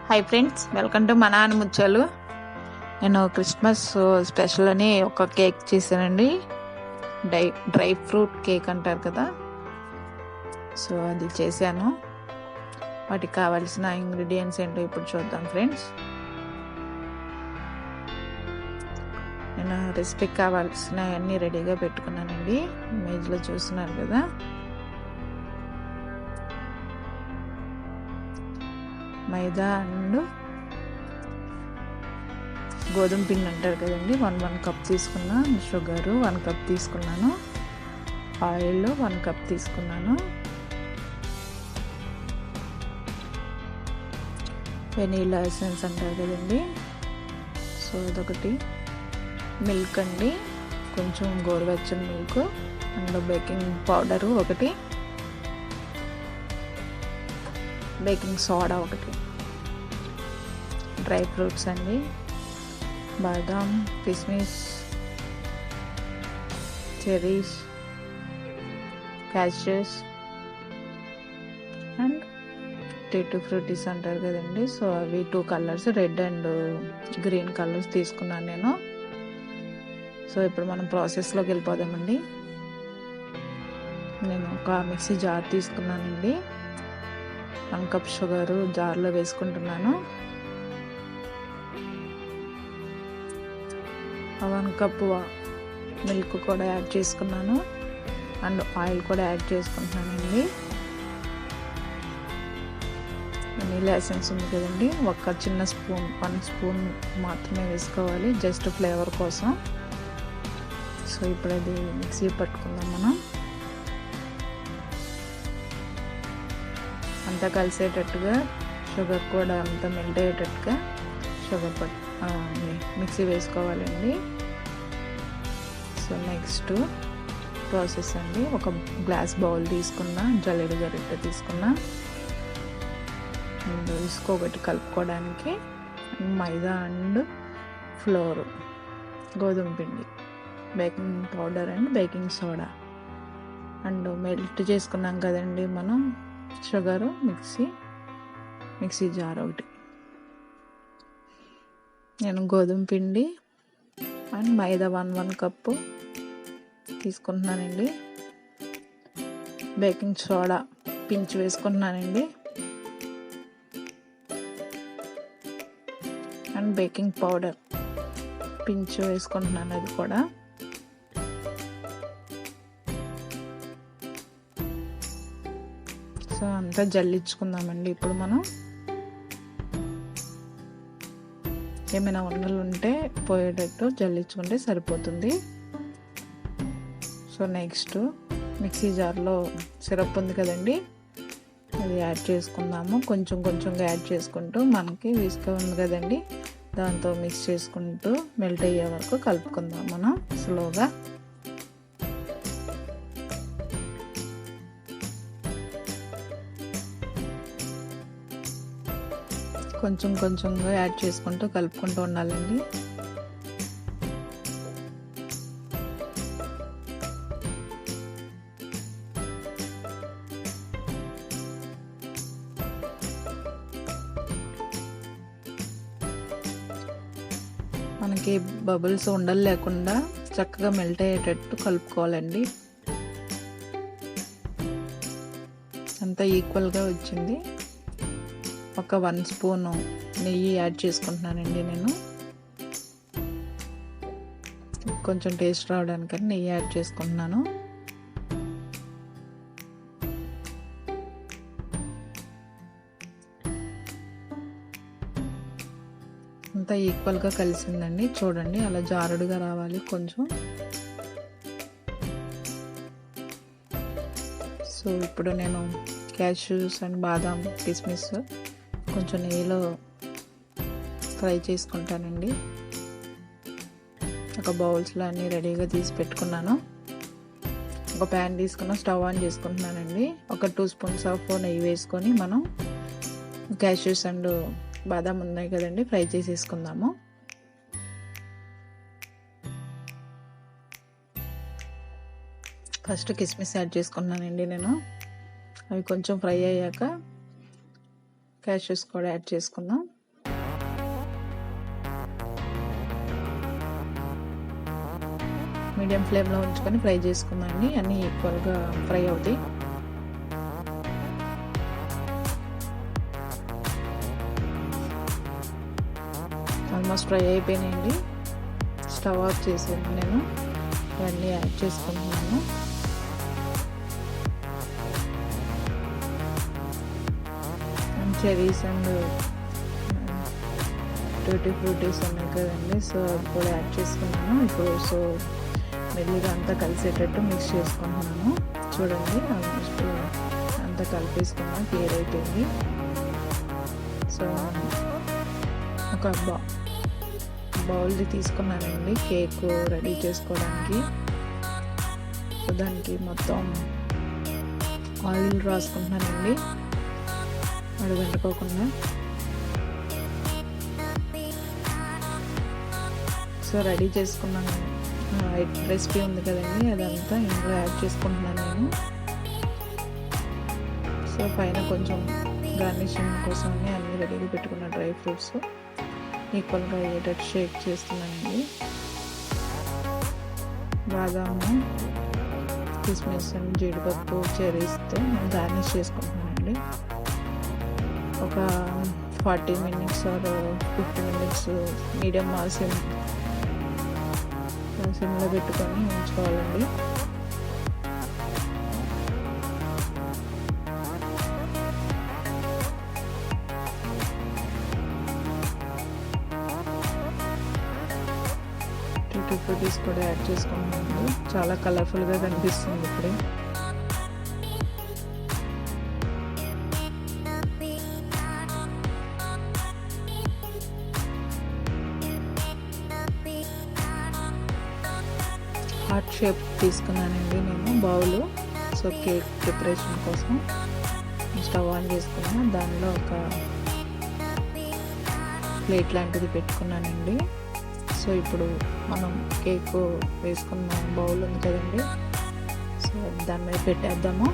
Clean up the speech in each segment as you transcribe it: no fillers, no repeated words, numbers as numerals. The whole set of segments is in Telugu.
హాయ్ ఫ్రెండ్స్, వెల్కమ్ టు మన ఆనిముత్యాలు. నేను క్రిస్మస్ స్పెషల్ అని ఒక కేక్ చేశానండి. డ్రై ఫ్రూట్ కేక్ అంటారు కదా, సో అది చేశాను. వాటికి కావాల్సిన ఇంగ్రీడియంట్స్ ఏంటో ఇప్పుడు చూద్దాం ఫ్రెండ్స్. నేను రెసిపీకి కావాల్సిన అన్నీ రెడీగా పెట్టుకున్నానండి. ఇమేజ్లో చూస్తున్నారు కదా. మైదా అండ్ గోధుమ పిండి అంటారు కదండి, 1 కప్ తీసుకున్నా. షుగర్ 1 కప్ తీసుకున్నాను. ఆయిల్ 1 కప్ తీసుకున్నాను. వెనీలా ఎసెన్స్ అంటారు కదండి, సో అదొకటి. మిల్క్ అండి, కొంచెం గోరువెచ్చని మిల్క్. అండ్ బేకింగ్ పౌడరు ఒకటి, బేకింగ్ సోడా ఒకటి. డ్రై ఫ్రూట్స్ అండి, బాదాం, కిస్మిస్, cherries, cashews and tutti fruttis అంటారు కదండి, సో అవి 2 colours, red and green colours తీసుకున్నాను నేను. సో ఇప్పుడు మనం ప్రాసెస్లోకి వెళ్ళిపోదామండి. నేను ఒక మిక్సీ జార్ తీసుకున్నానండి. 1 కప్ షుగర్ జార్లో వేసుకుంటున్నాను. 1 కప్ మిల్క్ కూడా యాడ్ చేసుకున్నాను. అండ్ ఆయిల్ కూడా యాడ్ చేసుకుంటున్నానండి. వెనీలా ఎసెన్స్ ఉంది కదండి, ఒక చిన్న స్పూన్, 1 స్పూన్ మాత్రమే వేసుకోవాలి, జస్ట్ ఫ్లేవర్ కోసం. సో ఇప్పుడు అది మిక్సీ పట్టుకుందాం మనం. అంతా కలిసేటట్టుగా, షుగర్ కూడా అంతా మెల్ట్ అయ్యేటట్టుగా షుగర్ మిక్సీ వేసుకోవాలండి. సో నెక్స్ట్ ప్రాసెస్ అండి, ఒక గ్లాస్ బౌల్ తీసుకున్నా, జల్లెడ గరిటె తీసుకున్నా. అండ్ ఇసుక ఒకటి కలుపుకోవడానికి, మైదా అండ్ ఫ్లోర్, గోధుమ పిండి, baking powder and baking soda, and melt చేసుకున్నాం కదండి మనం షుగరు, మిక్సీ జార్ ఒకటి. నేను గోధుమ పిండి అండ్ మైదా 1 కప్పు తీసుకుంటున్నానండి. బేకింగ్ సోడా పించి వేసుకుంటున్నానండి. అండ్ బేకింగ్ పౌడర్ పించి వేసుకుంటున్నాను, అది కూడా. సో అంతా జల్లించుకుందామండి ఇప్పుడు మనం. ఏమైనా ఉండలు ఉంటే పోయేటట్టు జల్లించుకుంటే సరిపోతుంది. సో నెక్స్ట్ మిక్సీ జార్లో సిరప్ ఉంది కదండి, అది యాడ్ చేసుకుందాము. కొంచెంగా యాడ్ చేసుకుంటూ, మనకి విస్క్ ఉంది కదండి, దాంతో మిక్స్ చేసుకుంటూ మెల్ట్ అయ్యే వరకు కలుపుకుందాం మనం స్లోగా. కొంచెంగా యాడ్ చేసుకుంటూ కలుపుకుంటూ ఉండాలండి. మనకి బబుల్స్ ఉండలు లేకుండా చక్కగా మెల్ట్ అయ్యేటట్టు కలుపుకోవాలండి. అంతా ఈక్వల్గా వచ్చింది. ఒక 1 స్పూను నెయ్యి యాడ్ చేసుకుంటున్నానండి నేను. కొంచెం టేస్ట్ రావడానికని నెయ్యి యాడ్ చేసుకుంటున్నాను. అంతా ఈక్వల్గా కలిసిందండి, చూడండి అలా జారుడుగా రావాలి కొంచెం. సో ఇప్పుడు నేను క్యాష్యూస్ అండ్ బాదాం, కిస్మిస్ కొంచెం నెయ్యిలో ఫ్రై చేసుకుంటానండి. ఒక బౌల్స్లో అన్నీ రెడీగా తీసి పెట్టుకున్నాను. ఒక ప్యాన్ తీసుకున్న, స్టవ్ ఆన్ చేసుకుంటున్నానండి. ఒక 2 స్పూన్స్ ఆఫ్ నెయ్యి వేసుకొని మనం క్యాష్యూస్ అండ్ బాదాం ఉన్నాయి కదండి, ఫ్రై చేసేసుకుందాము. ఫస్ట్ కిస్మిస్ యాడ్ చేసుకున్నానండి నేను. అవి కొంచెం ఫ్రై అయ్యాక క్యాష్యూస్ కూడా యాడ్ చేసుకుందాం. మీడియం ఫ్లేమ్లో ఉంచుకొని ఫ్రై చేసుకుందామండి. అన్నీ ఈక్వల్గా ఫ్రై అవుతాయి. ఆల్మోస్ట్ ఫ్రై అయిపోయినాయండి. స్టవ్ ఆఫ్ చేసాను. నేను ఇవన్నీ యాడ్ చేసుకుంటున్నాను. చెరీస్ అండ్ టూటీ ఫ్రూటీస్ ఉన్నాయి కదండి, సో అది కూడా యాడ్ చేసుకున్నాను ఇప్పుడు. సో మెల్లిగా అంతా కలిసేటట్టు మిక్స్ చేసుకుంటున్నాను. చూడండి, ఆల్మోస్ట్ అంతా కలిపేసుకున్నా, క్లియర్ అయిపోయింది. సో ఒక బౌల్ది తీసుకున్నానండి కేక్ రెడీ చేసుకోవడానికి. సో దానికి మొత్తం ఆయిల్ రాసుకుంటున్నానండి అడుగంటుకోకుండా. సో రెడీ చేసుకున్నాను రెసిపీ ఉంది కదండి, అదంతా ఇందులో యాడ్ చేసుకుంటున్నాను నేను. సో పైన కొంచెం గార్నిషింగ్ కోసం అన్నీ రెడీగా పెట్టుకున్న డ్రై ఫ్రూట్స్ ఈక్వల్గా అయ్యేటట్టు షేక్ చేస్తున్నానండి. బాదాము, కిస్మిస్, జీడిపప్పు, చెరీస్తో నేను గార్నిష్ చేసుకుంటున్నానండి. ఒక 40 minutes ఆర్ 50 minutes మీడియం సిమ్లో పెట్టుకొని ఉంచుకోవాలండి. టూటీ ఫ్రూటీస్ కూడా యాడ్ చేసుకుంటున్నాను. చాలా కలర్ఫుల్గా కనిపిస్తుంది ఇప్పుడే. హార్ట్ షేప్ తీసుకున్నానండి నేను బౌలు. సో కేక్ ప్రిపరేషన్ కోసం స్టవ్ ఆన్ చేసుకున్నా, దానిలో ఒక ప్లేట్ లాంటిది పెట్టుకున్నానండి. సో ఇప్పుడు మనం కేక్ వేసుకున్న బౌల్ ఉంది కదండి, సో దాని మీద పెట్టేద్దాము.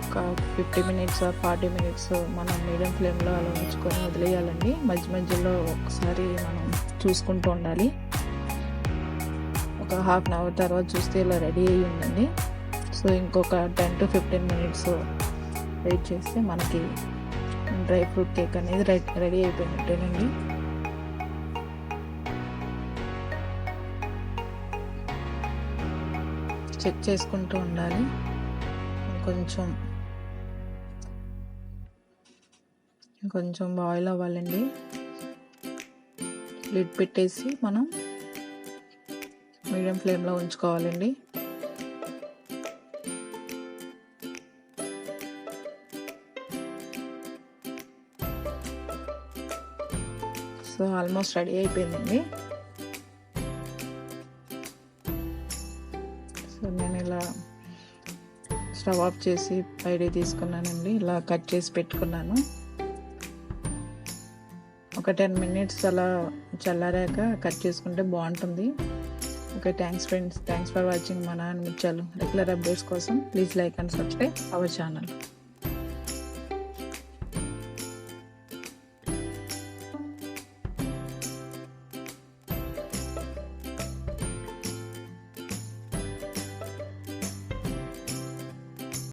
ఒక 50 minutes ఆర్ 40 minutes మనం మీడియం ఫ్లేమ్లో అలా ఉంచుకొని వదిలేయాలండి. మధ్య మధ్యలో ఒకసారి మనం చూసుకుంటూ ఉండాలి. ఒక 1/2 hour తర్వాత చూస్తే ఇలా రెడీ అయ్యి ఉందండి. సో ఇంకొక 10 to 15 minutes వెయిట్ చేస్తే మనకి డ్రై ఫ్రూట్ కేక్ అనేది రెడీ అయిపోయినట్టేనండి. చెక్ చేసుకుంటూ ఉండాలి. కొంచెం బాయిల్ అవ్వాలండి. లిడ్ పెట్టేసి మనం మీడియం ఫ్లేమ్లో ఉంచుకోవాలండి. సో ఆల్మోస్ట్ రెడీ అయిపోయిందండి. సో నేను ఇలా స్టవ్ ఆఫ్ చేసి బయట తీసుకున్నానండి. ఇలా కట్ చేసి పెట్టుకున్నాను. ఒక 10 minutes అలా చల్లారాక కట్ చేసుకుంటే బాగుంటుంది. Okay, thanks friends. Thanks for watching మన ఆనిముత్యాలు. రెగ్యులర్ అప్డేట్స్ కోసం please like and subscribe our channel.